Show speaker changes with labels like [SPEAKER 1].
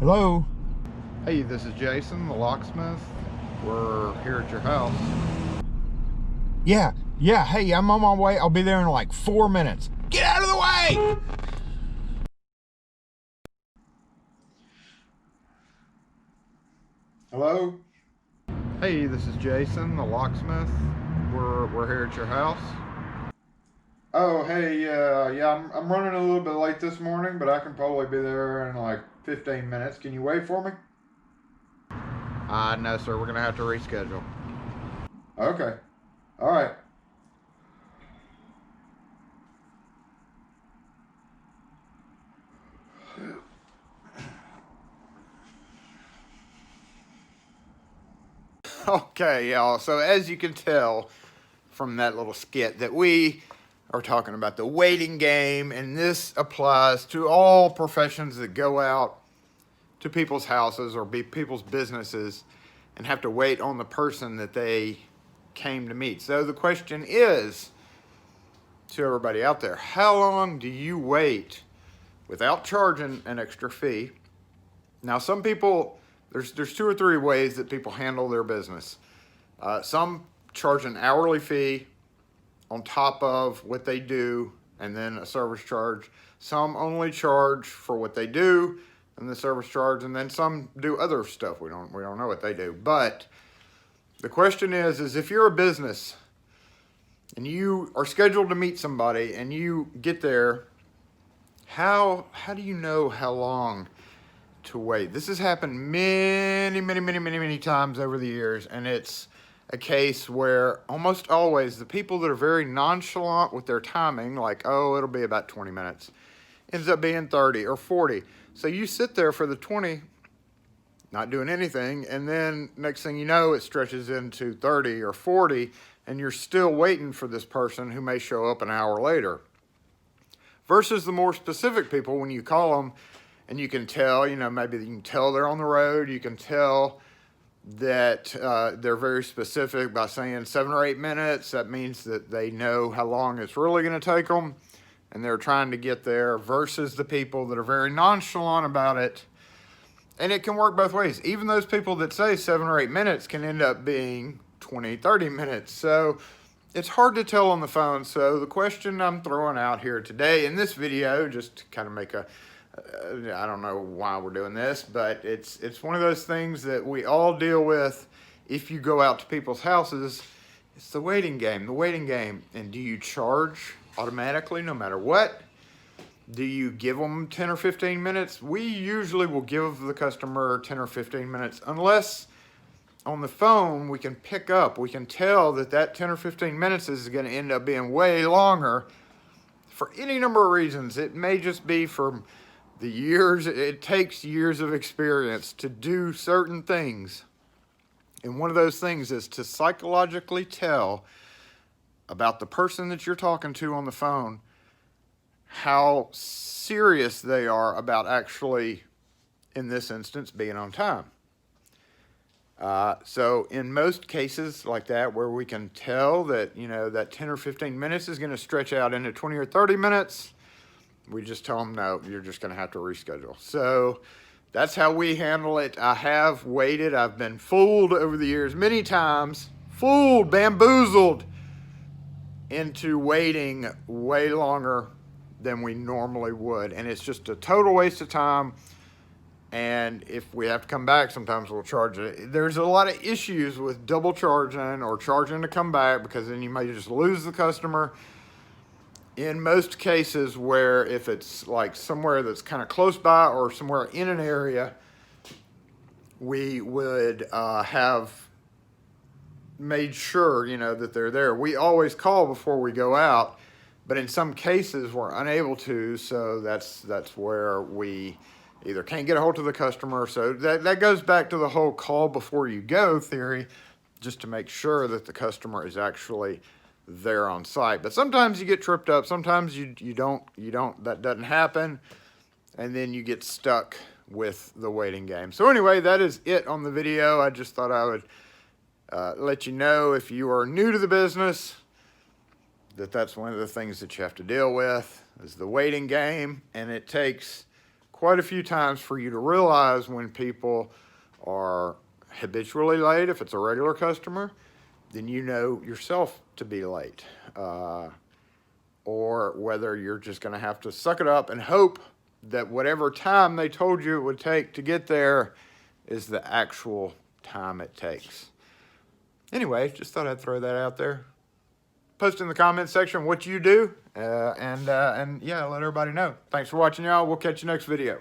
[SPEAKER 1] Hello?
[SPEAKER 2] Hey, this is Jason, the locksmith. We're here at your house.
[SPEAKER 1] Yeah, hey, I'm on my way. I'll be there in like 4 minutes. Get out of the way!
[SPEAKER 2] Hello? Hey, this is Jason, the locksmith. We're here at your house. Oh, hey, yeah, I'm running a little bit late this morning, but I can probably be there in like 15 minutes. Can you wait for me? No, sir. We're gonna have to reschedule. Okay. All right. Okay, y'all. So as you can tell from that little skit that we are talking about the waiting game, and this applies to all professions that go out to people's houses or be people's businesses and have to wait on the person that they came to meet. So the question is to everybody out there, how long do you wait without charging an extra fee? Now, some people, there's 2 or 3 ways that people handle their business. Some charge an hourly fee on top of what they do and then a service charge. Some only charge for what they do and the service charge, and then some do other stuff. We don't know what they do. But the question is if you're a business and you are scheduled to meet somebody and you get there, how do you know how long to wait? This has happened many times over the years, and it's a case where almost always the people that are very nonchalant with their timing, like, oh, it'll be about 20 minutes, ends up being 30 or 40. So you sit there for the 20, not doing anything, and then next thing you know, it stretches into 30 or 40, and you're still waiting for this person who may show up an hour later. Versus the more specific people, when you call them and you can tell, maybe you can tell they're on the road, you can tell that they're very specific by saying 7 or 8 minutes. That means that they know how long it's really going to take them, and they're trying to get there, versus the people that are very nonchalant about it. And it can work both ways. Even those people that say 7 or 8 minutes can end up being 20, 30 minutes. So it's hard to tell on the phone. So the question I'm throwing out here today in this video, just to kind of make I don't know why we're doing this, but it's one of those things that we all deal with if you go out to people's houses. It's the waiting game. And do you charge automatically no matter what? Do you give them 10 or 15 minutes? We usually will give the customer 10 or 15 minutes, unless on the phone we can pick up, we can tell that 10 or 15 minutes is going to end up being way longer for any number of reasons. It may just be from the years, it takes years of experience to do certain things. And one of those things is to psychologically tell about the person that you're talking to on the phone how serious they are about actually, in this instance, being on time. So in most cases like that, where we can tell that, that 10 or 15 minutes is going to stretch out into 20 or 30 minutes, we just tell them, no, you're just going to have to reschedule. So that's how we handle it. I have waited. I've been fooled over the years many times, bamboozled into waiting way longer than we normally would. And it's just a total waste of time. And if we have to come back, sometimes we'll charge it. There's a lot of issues with double charging or charging to come back, because then you may just lose the customer. In most cases, where if it's like somewhere that's kind of close by or somewhere in an area, we would have made sure, that they're there. We always call before we go out, but in some cases we're unable to. So that's where we either can't get a hold of the customer. So that goes back to the whole call before you go theory, just to make sure that the customer is actually there on site. But sometimes you get tripped up. Sometimes you don't, that doesn't happen. And then you get stuck with the waiting game. So anyway, that is it on the video. I just thought I would let you know, if you are new to the business, that's one of the things that you have to deal with, is the waiting game. And it takes quite a few times for you to realize when people are habitually late. If it's a regular customer, then you know yourself to be late. Or whether you're just going to have to suck it up and hope that whatever time they told you it would take to get there is the actual time it takes. Anyway, just thought I'd throw that out there. Post in the comments section what you do, and yeah, let everybody know. Thanks for watching, y'all. We'll catch you next video.